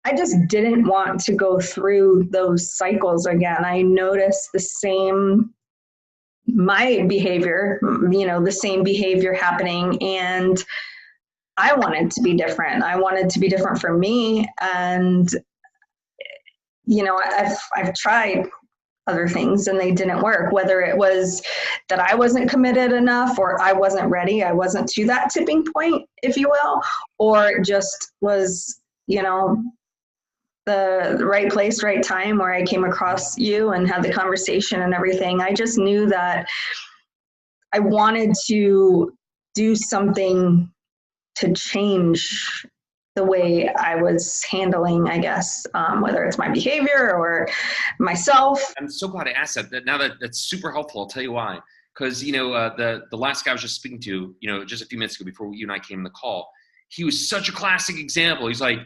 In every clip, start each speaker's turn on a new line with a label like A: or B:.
A: I just didn't want to go through those cycles again. I noticed my behavior, the same behavior happening. And I wanted to be different. I wanted to be different for me. And, I've tried other things and they didn't work, whether it was that I wasn't committed enough or I wasn't ready. I wasn't to that tipping point, if you will, or it just was, the right place, right time where I came across you and had the conversation and everything. I just knew that I wanted to do something to change the way I was handling, I guess, whether it's my behavior or myself.
B: I'm so glad I asked that. Now that's super helpful. I'll tell you why. Because, the last guy I was just speaking to, just a few minutes ago before you and I came on the call, he was such a classic example. He's like,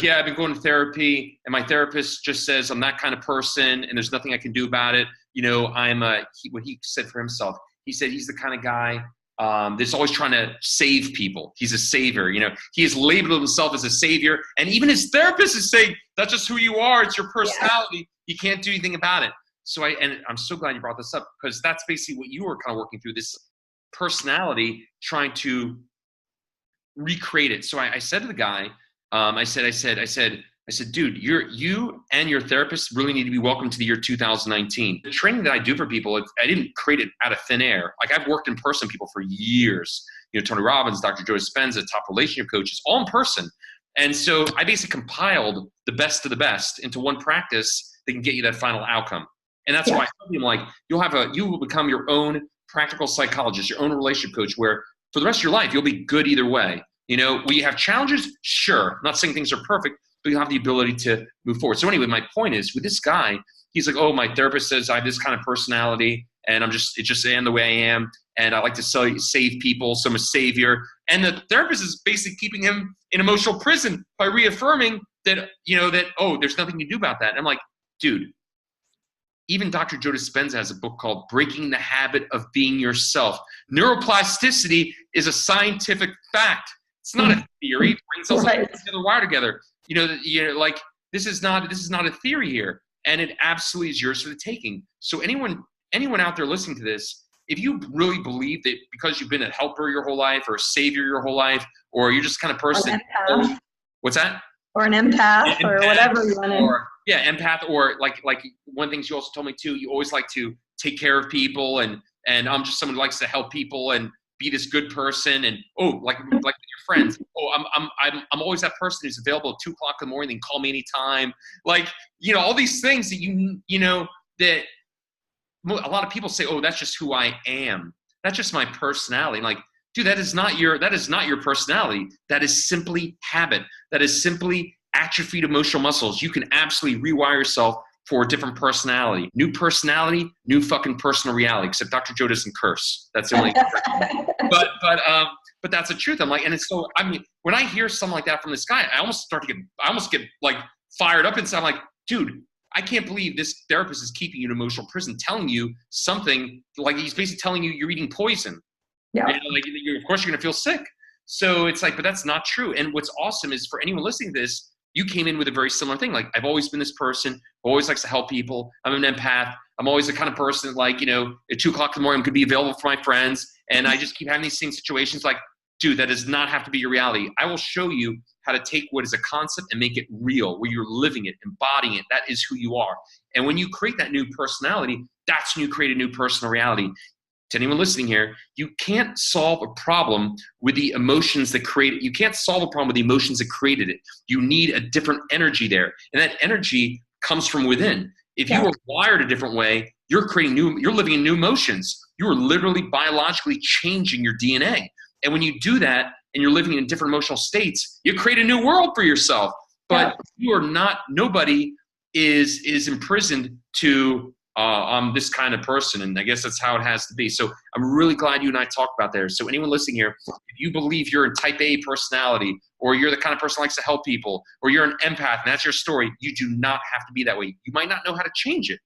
B: yeah, I've been going to therapy and my therapist just says I'm that kind of person and there's nothing I can do about it. What he said for himself, he said he's the kind of guy that's always trying to save people. He's a savior. He has labeled himself as a savior. And even his therapist is saying, that's just who you are. It's your personality. Yeah. You can't do anything about it. So I'm so glad you brought this up because that's basically what you were kind of working through, this personality, trying to recreate it. So I said to the guy, I said, dude, you and your therapist really need to be welcome to the year 2019. The training that I do for people, I didn't create it out of thin air. Like I've worked in person with people for years. Tony Robbins, Dr. Joe Dispenza, top relationship coaches, all in person. And so I basically compiled the best of the best into one practice that can get you that final outcome. And that's why I'm like, you will become your own practical psychologist, your own relationship coach, where for the rest of your life, you'll be good either way. Will you have challenges? Sure. I'm not saying things are perfect, but you have the ability to move forward. So anyway, my point is with this guy, he's like, oh, my therapist says I have this kind of personality and I am the way I am. And I like to save people. So I'm a savior. And the therapist is basically keeping him in emotional prison by reaffirming that, there's nothing you can do about that. And I'm like, dude, even Dr. Joe Dispenza has a book called Breaking the Habit of Being Yourself. Neuroplasticity is a scientific fact. It's not a theory. Brain cells together, wire together. This is not a theory here, and it absolutely is yours for the taking. So anyone out there listening to this, if you really believe that because you've been a helper your whole life, or a savior your whole life, or you're just kind of person, what's that?
A: Or an empath, or whatever you want to.
B: Yeah, empath, or like one thing you also told me too. You always like to take care of people, and I'm just someone who likes to help people and be this good person, and like with your friends. I'm always that person who's available at 2:00 in the morning. They can call me anytime. All these things that that a lot of people say, oh, that's just who I am. That's just my personality. I'm like, dude, that is not your personality. That is simply habit. That is simply atrophied emotional muscles. You can absolutely rewire yourself for a different personality. New personality, new fucking personal reality. Except Dr. Joe doesn't curse. That's the only. But that's the truth. I'm like, and it's so. I mean, when I hear something like that from this guy, I almost get like fired up inside. I'm like, dude, I can't believe this therapist is keeping you in emotional prison, telling you something like he's basically telling you you're eating poison. Yeah. And of course you're gonna feel sick. So it's like, but that's not true. And what's awesome is for anyone listening to this, you came in with a very similar thing. Like, I've always been this person who always likes to help people. I'm an empath. I'm always the kind of person that, at 2:00 in the morning, I'm going to be available for my friends. And I just keep having these same situations. Like, dude, that does not have to be your reality. I will show you how to take what is a concept and make it real, where you're living it, embodying it. That is who you are. And when you create that new personality, that's when you create a new personal reality. To anyone listening here, you can't solve a problem with the emotions that create it. You can't solve a problem with the emotions that created it. You need a different energy there. And that energy comes from within. If you are wired a different way, you're living in new emotions. You are literally biologically changing your DNA. And when you do that and you're living in different emotional states, you create a new world for yourself. But you are not, nobody is imprisoned to I'm this kind of person, and I guess that's how it has to be. So I'm really glad you and I talked about there. So anyone listening here, if you believe you're a type A personality, or you're the kind of person who likes to help people, or you're an empath, and that's your story, you do not have to be that way. You might not know how to change it,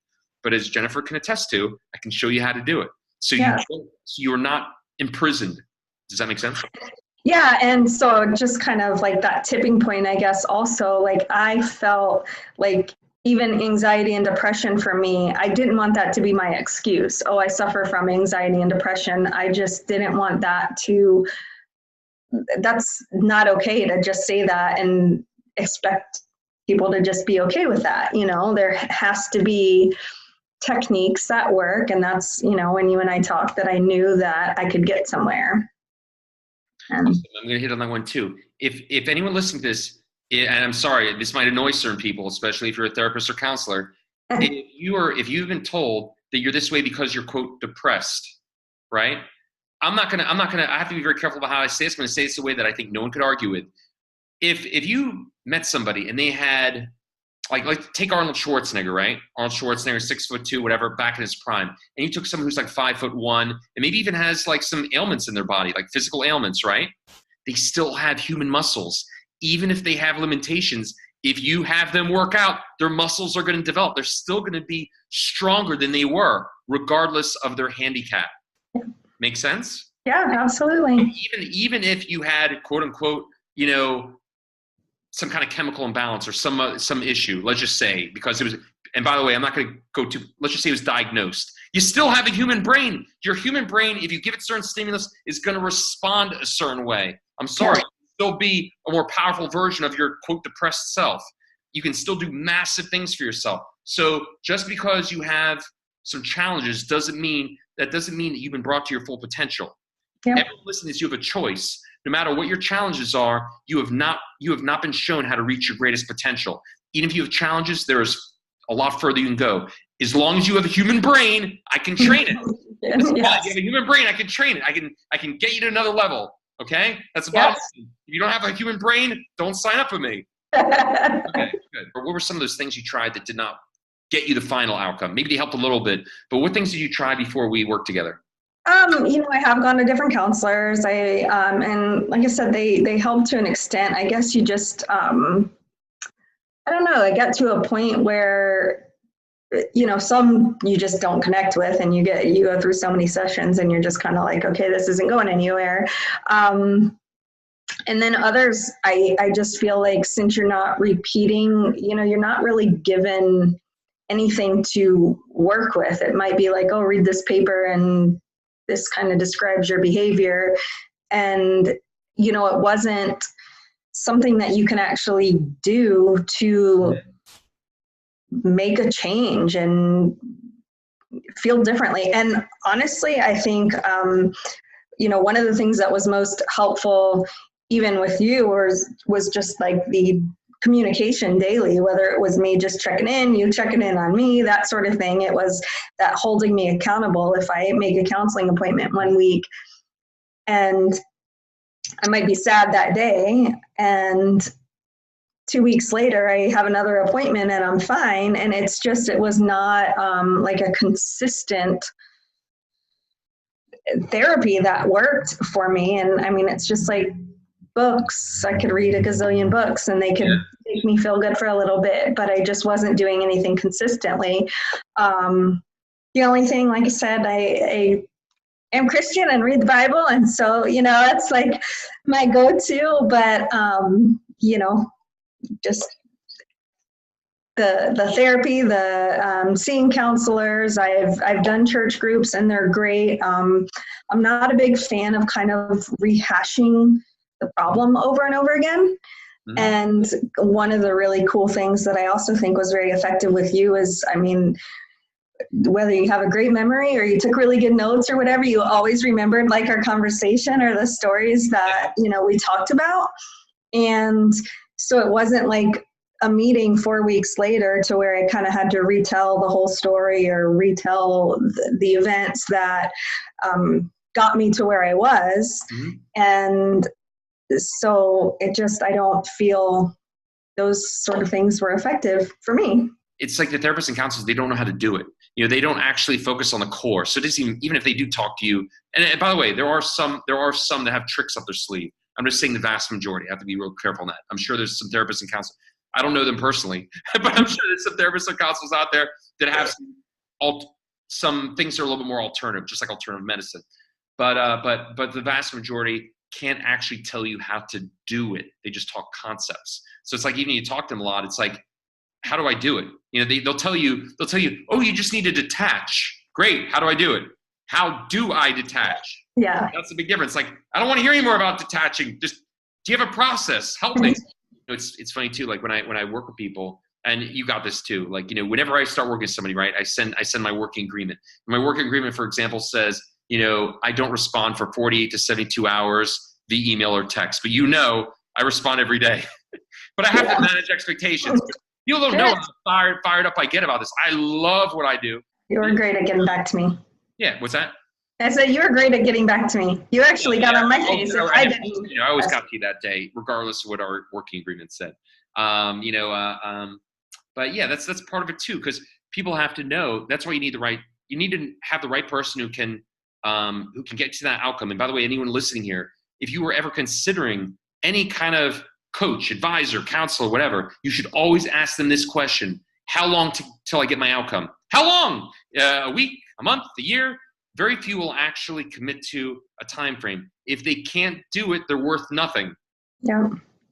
B: but as Jennifer can attest to, I can show you how to do it. So you're not imprisoned. Does that make sense?
A: Yeah, and so just kind of like that tipping point, I guess, also, like I felt like even anxiety and depression for me, I didn't want that to be my excuse. Oh, I suffer from anxiety and depression. I just didn't want that to, that's not okay to just say that and expect people to just be okay with that. You know, there has to be techniques that work. And that's, you know, when you and I talked, that I knew that I could get somewhere. And
B: Awesome. I'm going to hit on that one too. If anyone listening to this, and I'm sorry, this might annoy certain people, especially if you're a therapist or counselor. If you've been told that you're this way because you're quote depressed, right? I have to be very careful about how I say this. I'm going to say this the way that I think no one could argue with. If you met somebody and they had like take Arnold Schwarzenegger, right? Arnold Schwarzenegger, 6'2", whatever, back in his prime. And you took someone who's like 5'1", and maybe even has like some ailments in their body, like physical ailments, right? They still have human muscles. Even if they have limitations, if you have them work out, their muscles are going to develop. They're still going to be stronger than they were, regardless of their handicap. Make sense?
A: yeah, absolutely.
B: Even if you had quote unquote, some kind of chemical imbalance or some issue, let's just say, because it was, and by the way, I'm not going to go to, let's just say it was diagnosed. You still have a human brain. Your human brain, if you give it certain stimulus, is going to respond a certain way. I'm sorry, you can still be a more powerful version of your quote depressed self. You can still do massive things for yourself. So just because you have some challenges doesn't mean that you've been brought to your full potential.
A: Yeah.
B: Everyone listening to this, you have a choice. No matter what your challenges are, you have not been shown how to reach your greatest potential. Even if you have challenges, there is a lot further you can go. As long as you have a human brain, I can train it. Yes. If you have a human brain, I can train it. I can get you to another level. Okay? That's the bottom line. If you don't have a human brain, don't sign up with me. Okay, good. What were some of those things you tried that did not get you the final outcome? Maybe they helped a little bit, but what things did you try before we worked together?
A: I have gone to different counselors. And like I said, they help to an extent. I guess you just, I don't know, I get to a point where, some you just don't connect with, and you go through so many sessions and you're just kind of like, okay, this isn't going anywhere. And then others, I just feel like since you're not repeating, you're not really given anything to work with. It might be like, oh, read this paper and this kind of describes your behavior. And, it wasn't something that you can actually do to make a change and feel differently. And honestly, I think, one of the things that was most helpful, even with you, was just like the communication daily, whether it was me just checking in, you checking in on me, that sort of thing. It was that holding me accountable. If I make a counseling appointment one week and I might be sad that day, and 2 weeks later I have another appointment and I'm fine. And it was not like a consistent therapy that worked for me. And I mean, it's just like books. I could read a gazillion books and they could make me feel good for a little bit, but I just wasn't doing anything consistently. The only thing, like I said, I am Christian and read the Bible. And so, it's like my go-to, but, just the therapy, the seeing counselors. I've done church groups and they're great. I'm not a big fan of kind of rehashing the problem over and over again. Mm-hmm. And one of the really cool things that I also think was very effective with you is, whether you have a great memory or you took really good notes or whatever, you always remembered like our conversation or the stories that, we talked about. And so it wasn't like a meeting 4 weeks later to where I kind of had to retell the whole story or retell the events that got me to where I was. Mm-hmm. And so I don't feel those sort of things were effective for me.
B: It's like the therapists and counselors, they don't know how to do it. They don't actually focus on the core. So even if they do talk to you, and by the way, there are some that have tricks up their sleeve. I'm just saying the vast majority. I have to be real careful on that. I'm sure there's some therapists and counselors. I don't know them personally, but I'm sure there's some therapists and counselors out there that have some things that are a little bit more alternative, just like alternative medicine. But the vast majority can't actually tell you how to do it. They just talk concepts. So it's like, even you talk to them a lot, it's like, how do I do it? They'll tell you, oh, you just need to detach. Great. How do I do it? How do I detach?
A: Yeah.
B: That's the big difference. Like, I don't want to hear any more about detaching. Just, do you have a process? Help me. It's funny too. Like when I work with people, and you got this too. Like, whenever I start working with somebody, right, I send my working agreement. My working agreement, for example, says, I don't respond for 48 to 72 hours via email or text, but I respond every day. But I have to manage expectations. People don't know how fired up I get about this. I love what I do.
A: You were great at getting back to me.
B: Yeah, what's that?
A: I said you were great at getting back to me. You actually got on my case. I didn't.
B: I always got to you that day, regardless of what our working agreement said. But yeah, that's part of it too, because people have to know. That's why you need to have the right person who can get to that outcome. And by the way, anyone listening here, if you were ever considering any kind of coach, advisor, counselor, whatever, you should always ask them this question: how long till I get my outcome? How long? A week, a month, a year? Very few will actually commit to a time frame. If they can't do it, they're worth nothing.
A: Yeah.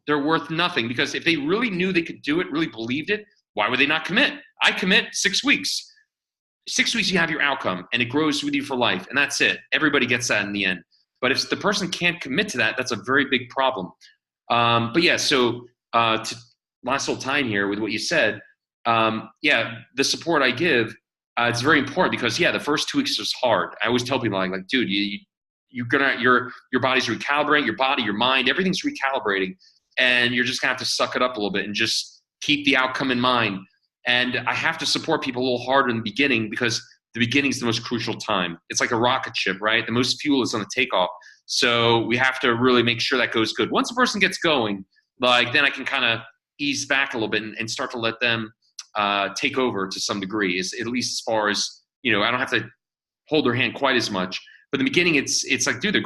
B: They're worth nothing, because if they really knew they could do it, really believed it, why would they not commit? I commit 6 weeks. 6 weeks, you have your outcome, and it grows with you for life, and that's it. Everybody gets that in the end. But if the person can't commit to that, that's a very big problem. But yeah, so to last little time here with what you said, the support I give, it's very important, because the first 2 weeks is hard. I always tell people, like, dude, your body's recalibrating, your body, your mind, everything's recalibrating, and you're just gonna have to suck it up a little bit and just keep the outcome in mind. And I have to support people a little harder in the beginning, because the beginning is the most crucial time. It's like a rocket ship, right? The most fuel is on the takeoff. So we have to really make sure that goes good. Once a person gets going, like, then I can kind of ease back a little bit and start to let them take over to some degree, at least as far as, I don't have to hold their hand quite as much. But in the beginning, it's like, dude,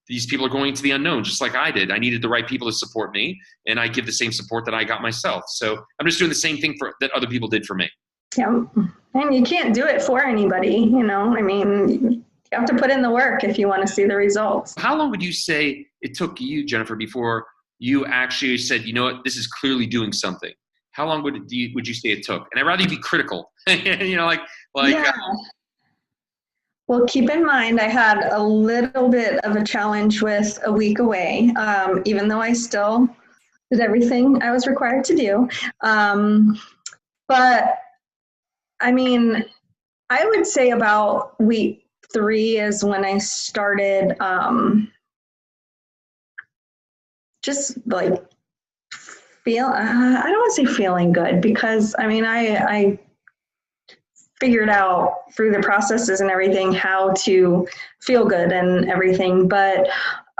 B: these people are going into the unknown, just like I did. I needed the right people to support me, and I give the same support that I got myself. So I'm just doing the same thing that other people did for me.
A: Yeah, and you can't do it for anybody, I mean, you have to put in the work if you want to see the results.
B: How long would you say it took you, Jennifer, before you actually said, you know what, this is clearly doing something? How long would you say it took? And I'd rather you be critical, Yeah.
A: Well, keep in mind, I had a little bit of a challenge with a week away, even though I still did everything I was required to do. But I mean, I would say about week 3 is when I started just like I don't want to say feeling good, because I mean, I figured out through the processes and everything how to feel good and everything. But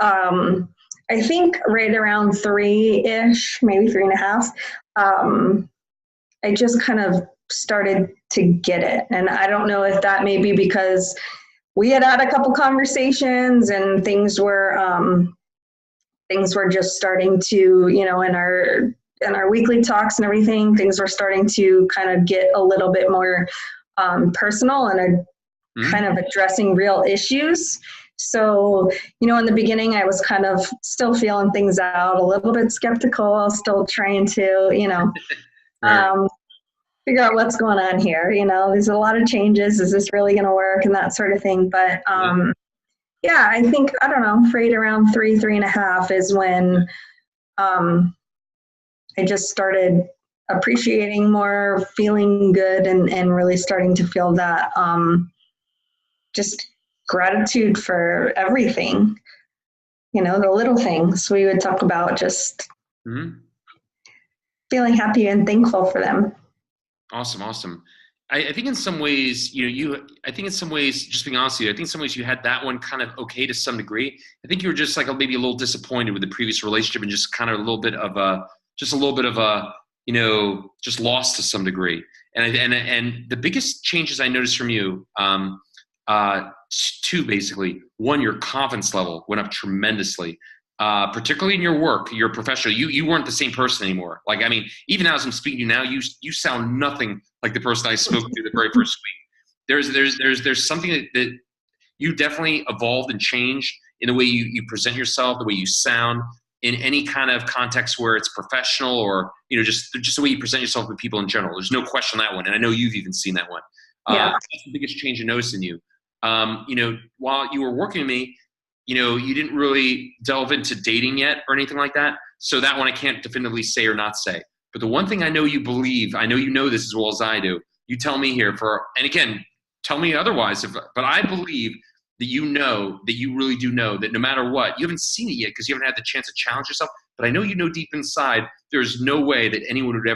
A: I think right around 3-ish, maybe 3.5, I just kind of started to get it. And I don't know if that may be because we had a couple conversations and things were just starting to, in our weekly talks and everything, things were starting to kind of get a little bit more personal and kind of addressing real issues. So, in the beginning, I was kind of still feeling things out, a little bit skeptical, still trying to, figure out what's going on here. There's a lot of changes. Is this really going to work, and that sort of thing. But I think, I don't know, right around 3.5 is when I just started appreciating more, feeling good, and really starting to feel that just gratitude for everything. The little things we would talk about, just feeling happy and thankful for them.
B: Awesome. I think in some ways, just being honest with you, I think in some ways you had that one kind of okay to some degree. I think you were just like maybe a little disappointed with the previous relationship, and just kind of a little bit of a, just lost to some degree. And the biggest changes I noticed from you, 2 basically. 1, your confidence level went up tremendously. Particularly in your work, your professional, you weren't the same person anymore. Like, I mean, even as I'm speaking to you now, you sound nothing like the person I spoke to the very first week. There's something that you definitely evolved and changed in the way you present yourself, the way you sound, in any kind of context where it's professional or, just the way you present yourself with people in general. There's no question on that one. And I know you've even seen that one.
A: Yeah.
B: That's the biggest change I noticed in you. While you were working with me, you didn't really delve into dating yet or anything like that. So that one I can't definitively say or not say. But the one thing I know you believe, I know you know this as well as I do. You tell me here and again, tell me otherwise. But I believe that that you really do know that no matter what, you haven't seen it yet because you haven't had the chance to challenge yourself. But I know deep inside, there's no way that anyone would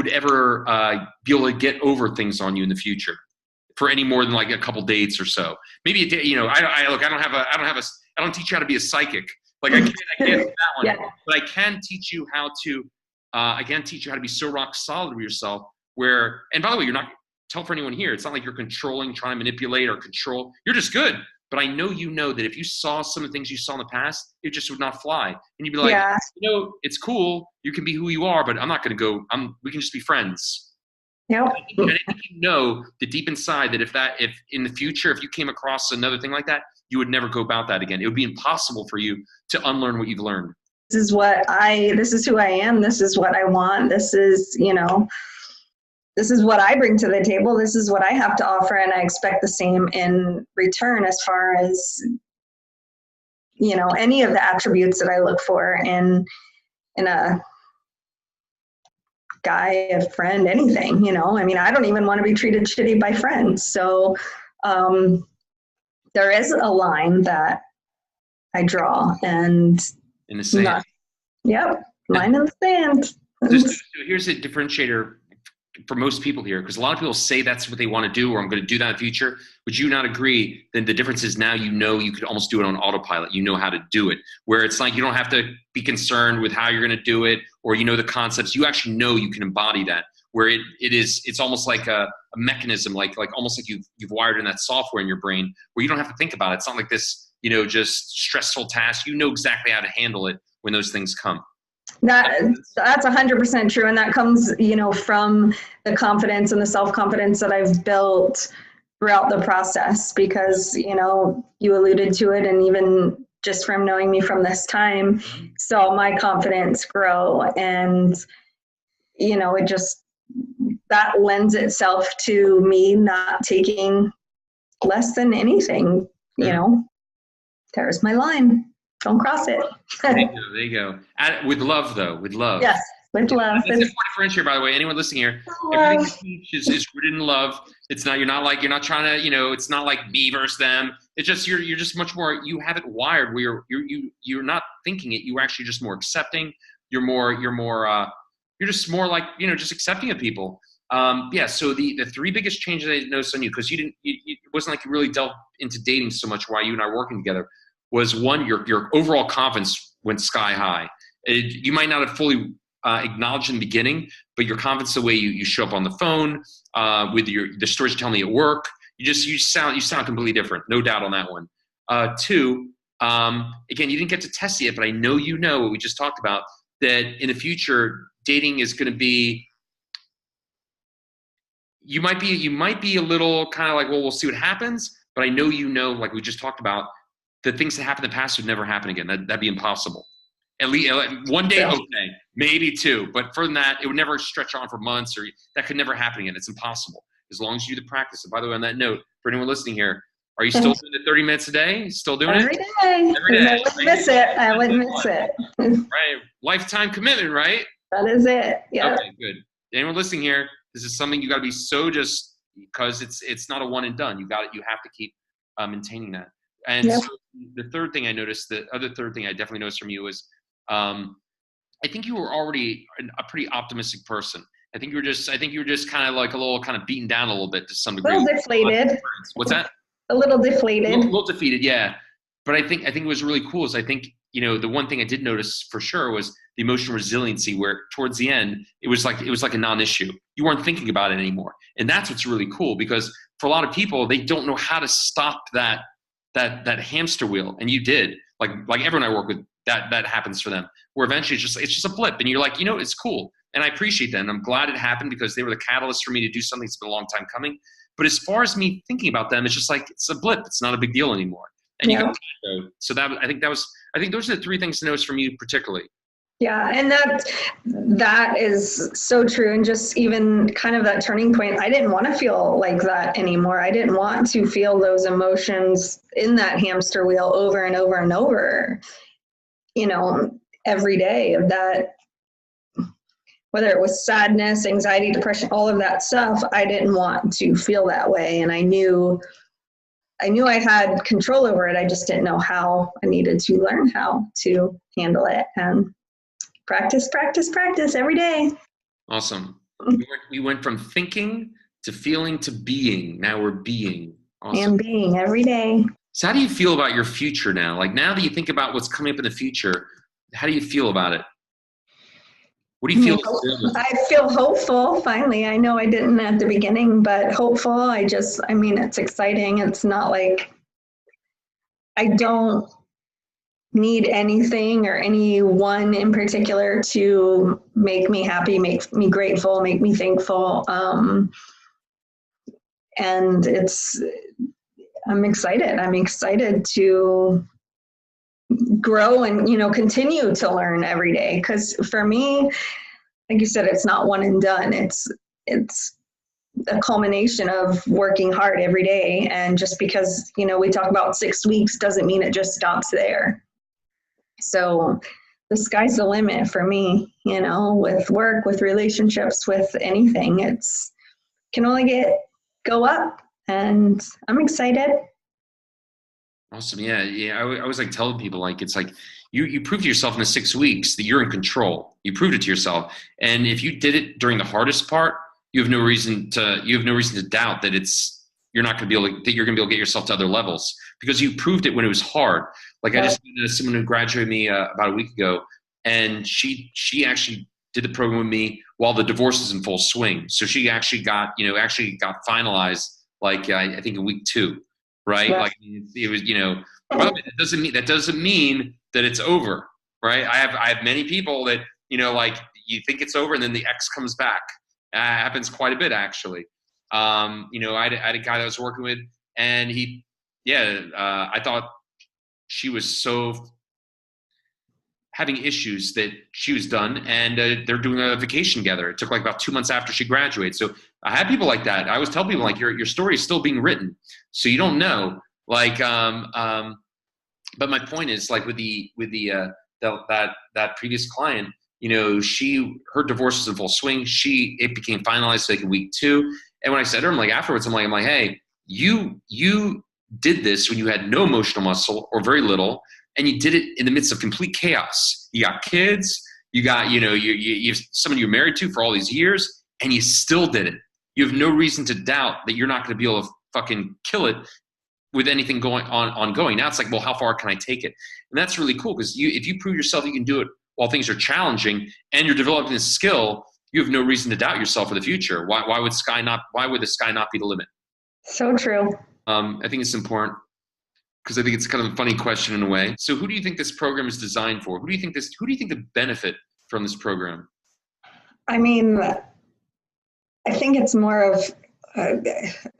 B: ever be able to get over things on you in the future for any more than like a couple dates or so. Maybe a day. I don't teach you how to be a psychic. Like I can't do that one. Yeah. But I can teach you how to be so rock solid with yourself. And by the way, you're not. Tell for anyone here, it's not like you're controlling, trying to manipulate or control. You're just good. But I know that if you saw some of the things you saw in the past, it just would not fly. And you'd be like, it's cool. You can be who you are, but I'm not going to go. We can just be friends.
A: Yep.
B: And I think you know that deep inside that if in the future, if you came across another thing like that, you would never go about that again. It would be impossible for you to unlearn what you've learned.
A: This is who I am. This is what I want. This is what I bring to the table. This is what I have to offer. And I expect the same in return as far as, any of the attributes that I look for in a guy, a friend, anything, I don't even want to be treated shitty by friends. So there is a line that I draw and
B: in the sand.
A: Line in the sand.
B: So here's a differentiator for most people here, because a lot of people say that's what they want to do, or I'm going to do that in the future. Would you not agree? Then the difference is now you could almost do it on autopilot. You know how to do it, where it's like you don't have to be concerned with how you're going to do it, or the concepts. You actually know you can embody that. Where it's almost like a mechanism, like almost like you've wired in that software in your brain, where you don't have to think about it. It's not like this, just stressful task. You know exactly how to handle it when those things come.
A: That's 100% true. And that comes, from the confidence and the self-confidence that I've built throughout the process, because, you alluded to it, and even just from knowing me from this time, saw my confidence grow. And, that lends itself to me not taking less than anything, There's my line. Don't cross it.
B: There you go. With love, though. With love.
A: Yes, with love.
B: That's important differentiator, by the way. Anyone listening here, everything you teach is rooted in love. It's not. You're not trying to. It's not like me versus them. It's just you're just much more. You have it wired where you're not thinking it. You're actually just more accepting. You're just more like just accepting of people. So the three biggest changes I noticed on you, because it wasn't like you really delved into dating so much while you and I were working together, was one, your overall confidence went sky high. You might not have fully acknowledged in the beginning, but your confidence, the way you show up on the phone, with the stories you tell me at work, you sound completely different. No doubt on that one. Two, again, you didn't get to test it yet, but I know what we just talked about, that in the future, dating is going to be, you might be a little kind of like, well, we'll see what happens. But I know like we just talked about, the things that happened in the past would never happen again. That'd be impossible. At least one day, okay, maybe two. But further than that, it would never stretch on for months, or that could never happen again. It's impossible as long as you do the practice. And by the way, on that note, for anyone listening here, are you still doing the 30 minutes a day? Still doing
A: Every
B: it?
A: Day. Every day. I wouldn't miss it.
B: Right. Lifetime commitment, right?
A: That is it. Yeah.
B: Okay, good. Anyone listening here, this is something you got to be so because it's not a one and done. You have to keep maintaining that. And so the third thing I noticed, the other third thing I definitely noticed from you was, I think you were already a pretty optimistic person. I think you were just kind of like a little kind of beaten down a little bit to some degree.
A: A little deflated.
B: What's that?
A: A little deflated.
B: A little defeated, yeah. But I think it was really cool. Is I think the one thing I did notice for sure was the emotional resiliency, where towards the end it was like a non-issue. You weren't thinking about it anymore, and that's what's really cool, because for a lot of people, they don't know how to stop that hamster wheel, and you did. Like everyone I work with, that happens for them, where eventually it's just a blip, and you're like, it's cool, and I appreciate that, and I'm glad it happened, because they were the catalyst for me to do something that's been a long time coming. But as far as me thinking about them, it's just like, it's a blip. It's not a big deal anymore. and you got
A: Yeah.
B: plateaued. So I think those are the three things to notice from you particularly.
A: Yeah, and that is so true. And just even kind of that turning point, I didn't want to feel like that anymore. I didn't want to feel those emotions in that hamster wheel over and over and over, every day of that, whether it was sadness, anxiety, depression, all of that stuff. I didn't want to feel that way. And I knew I had control over it. I just didn't know how. I needed to learn how to handle it. And practice, practice, practice every day.
B: Awesome. We went from thinking to feeling to being. Now we're being. Awesome.
A: And being every day.
B: So how do you feel about your future now? Like now that you think about what's coming up in the future, how do you feel about it? What do you feel?
A: I feel hopeful, finally. I know I didn't at the beginning, but hopeful. It's exciting. It's not like I don't need anything or anyone in particular to make me happy, make me grateful, make me thankful. And I'm excited. I'm excited to grow and, continue to learn every day. Because for me, like you said, it's not one and done. It's a culmination of working hard every day. And just because, we talk about 6 weeks doesn't mean it just stops there. So the sky's the limit for me, with work, with relationships, with anything. It's can only go up, and I'm excited.
B: Awesome. Yeah. I was like telling people, like, it's like you proved to yourself in the 6 weeks that you're in control. You proved it to yourself. And if you did it during the hardest part, you have no reason to doubt that you're not going to be able to get yourself to other levels, because you proved it when it was hard. Like I just met someone who graduated me about a week ago, and she actually did the program with me while the divorce is in full swing. So she actually got finalized, like I think in week 2, right?
A: Yeah.
B: Like it was, by the way, that doesn't mean that it's over, right? I have many people that, like you think it's over and then the ex comes back. Happens quite a bit, actually. I had a guy that I was working with, and I thought she was so having issues that she was done, and they're doing a vacation together. It took like about 2 months after she graduated. So I had people like that. I always tell people, like, your story is still being written, so you don't know. Like, but my point is, like, with that previous client, her divorce was in full swing. It became finalized like in week 2. And when I said to her, I'm like, afterwards, I'm like, hey, you did this when you had no emotional muscle or very little, and you did it in the midst of complete chaos. You got kids, you got, you have someone you're married to for all these years, and you still did it. You have no reason to doubt that you're not going to be able to fucking kill it with anything ongoing. Now it's like, well, how far can I take it? And that's really cool, because if you prove yourself you can do it while things are challenging and you're developing this skill, you have no reason to doubt yourself for the future. Why would the sky not be the limit?
A: So true.
B: I think it's important, because I think it's kind of a funny question in a way. So who do you think this program is designed for? Who do you think could benefit from this program?
A: I mean, I think it's more of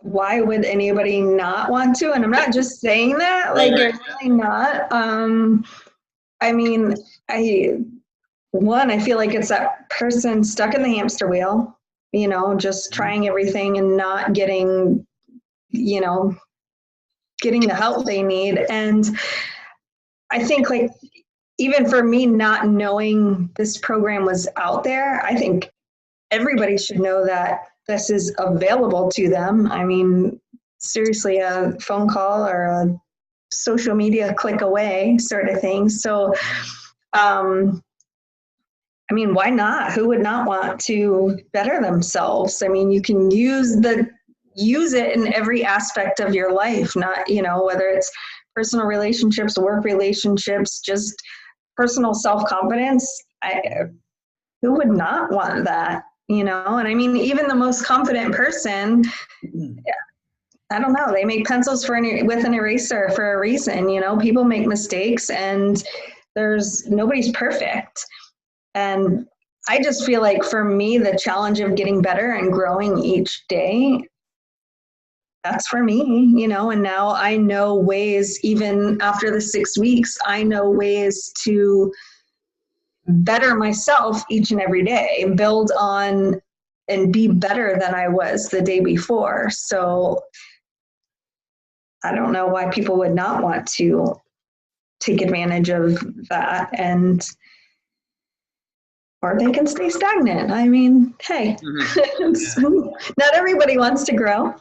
A: why would anybody not want to? And I'm not just saying that, like, you're really not. I feel like it's that person stuck in the hamster wheel, just trying everything and not getting the help they need. And I think, like, even for me, not knowing this program was out there, I think everybody should know that this is available to them. I mean, seriously, a phone call or a social media click away sort of thing. So, why not? Who would not want to better themselves? I mean, you can use it in every aspect of your life, not, whether it's personal relationships, work relationships, just personal self-confidence. Who would not want that? And I mean, even the most confident person, I don't know, they make pencils with an eraser for a reason. People make mistakes, and nobody's perfect. And I just feel like, for me, the challenge of getting better and growing each day, that's for me, and now I know ways, even after the 6 weeks, I know ways to better myself each and every day, build on and be better than I was the day before. So I don't know why people would not want to take advantage of that, or they can stay stagnant. I mean, hey, not everybody wants to grow,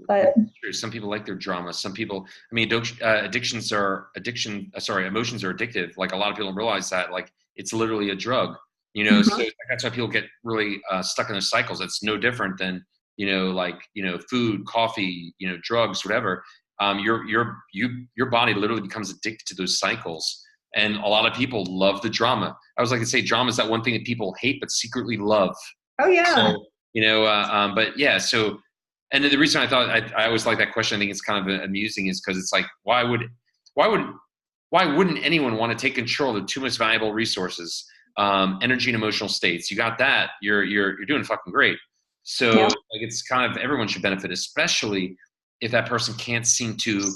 A: but
B: some people like their drama. Some people, I mean, emotions are addictive. Like, a lot of people don't realize that. Like, it's literally a drug, so that's why people get really stuck in their cycles. It's no different than, food, coffee, drugs, whatever. Your body literally becomes addicted to those cycles. And a lot of people love the drama. I always like to say drama is that one thing that people hate but secretly love.
A: Oh yeah.
B: So, but yeah, so, and then the reason I thought I always like that question, I think it's kind of amusing, is because it's like, why wouldn't anyone want to take control of the two most valuable resources, energy and emotional states? You got that, you're doing fucking great. So like, it's kind of, everyone should benefit, especially if that person can't seem to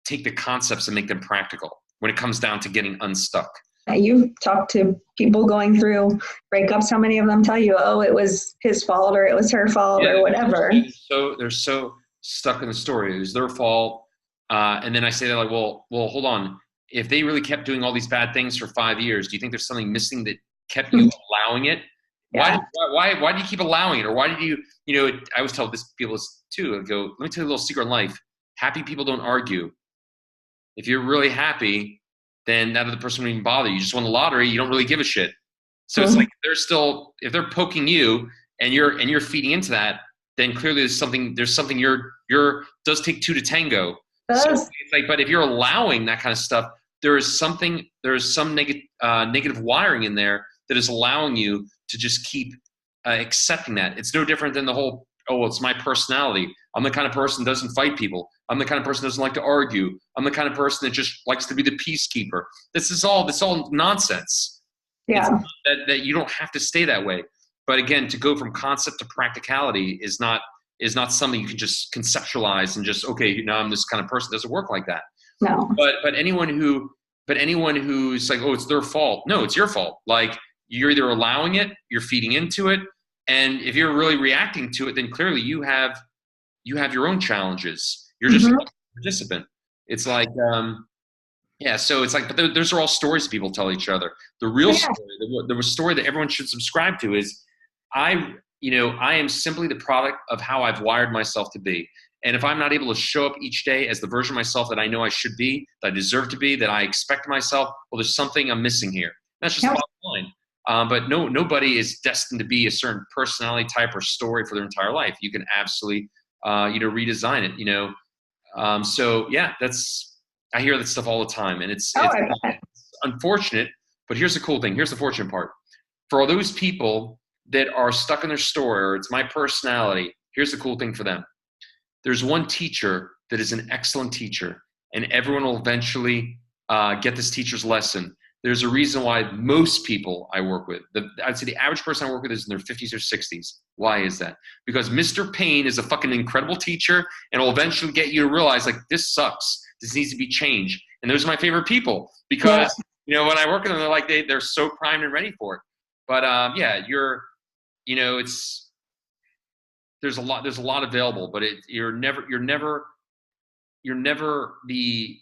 B: take the concepts and make them practical when it comes down to getting unstuck.
A: You've talked to people going through breakups. How many of them tell you, oh, it was his fault or it was her fault or whatever?
B: They're so stuck in the story. It was their fault. And then I say that, like, well, hold on. If they really kept doing all these bad things for 5 years, do you think there's something missing that kept you allowing it?
A: Yeah.
B: Why do you keep allowing it? Or why did you, I always tell people too, I go, let me tell you a little secret in life. Happy people don't argue. If you're really happy, then that other person won't even bother. You just won the lottery. You don't really give a shit. So it's like, if they're poking you and you're feeding into that, then clearly there's something does take two to tango. So it's like, but if you're allowing that kind of stuff, there is some negative wiring in there that is allowing you to just keep accepting that. It's no different than the whole, oh, well, it's my personality. I'm the kind of person that doesn't fight people. I'm the kind of person that doesn't like to argue. I'm the kind of person that just likes to be the peacekeeper. This is all nonsense.
A: Yeah.
B: That you don't have to stay that way. But again, to go from concept to practicality is not something you can just conceptualize and just, okay, now I'm this kind of person. It doesn't work like that.
A: No.
B: But anyone who's like, oh, it's their fault. No, it's your fault. Like, you're either allowing it, you're feeding into it, and if you're really reacting to it, then clearly you have your own challenges. You're just a participant. It's like, so it's like, but those are all stories people tell each other. The real story, the story that everyone should subscribe to is, I am simply the product of how I've wired myself to be. And if I'm not able to show up each day as the version of myself that I know I should be, that I deserve to be, that I expect myself, well, there's something I'm missing here. That's just the bottom line. But nobody is destined to be a certain personality type or story for their entire life. You can absolutely, redesign it, so yeah, I hear that stuff all the time, and it's unfortunate, but here's the cool thing. Here's the fortunate part. For all those people that are stuck in their story, or it's my personality, here's the cool thing for them. There's one teacher that is an excellent teacher, and everyone will eventually get this teacher's lesson. There's a reason why most people I work with, I'd say the average person I work with is in their 50s or 60s. Why is that? Because Mr. Payne is a fucking incredible teacher, and will eventually get you to realize, like, this sucks. This needs to be changed. And those are my favorite people, because when I work with them, they're like, they're so primed and ready for it. But there's a lot available, but you're never the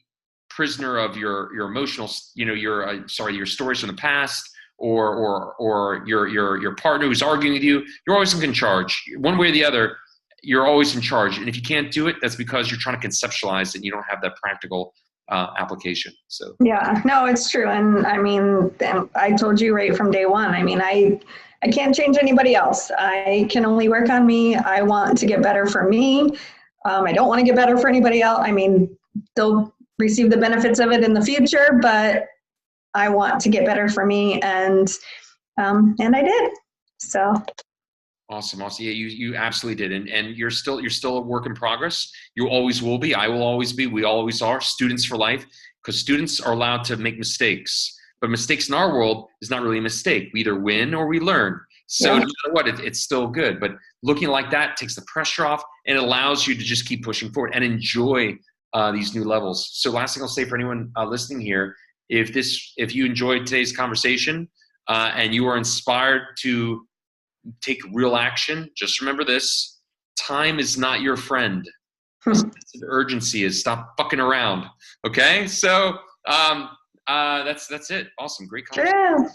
B: prisoner of your emotional, your stories from the past, or your partner who's arguing with you. You're always in charge, one way or the other. You're always in charge, and if you can't do it, that's because you're trying to conceptualize it and you don't have that practical application. So
A: yeah, no, it's true. And I mean, I told you right from day one, I mean, I can't change anybody else. I can only work on me. I want to get better for me. I don't want to get better for anybody else. I mean, they'll receive the benefits of it in the future, but I want to get better for me, and I did. So
B: awesome. Yeah, you absolutely did, and you're still a work in progress. You always will be. I will always be. We always are students for life, because students are allowed to make mistakes. But mistakes in our world is not really a mistake. We either win or we learn. So
A: Yeah.
B: no matter what, it's still good. But looking like that takes the pressure off and it allows you to just keep pushing forward and enjoy these new levels. So last thing I'll say for anyone listening here, if you enjoyed today's conversation and you are inspired to take real action, just remember this: time is not your friend. A sense of urgency is stop fucking around. Okay, so that's it. Awesome, great conversation.
A: Yeah.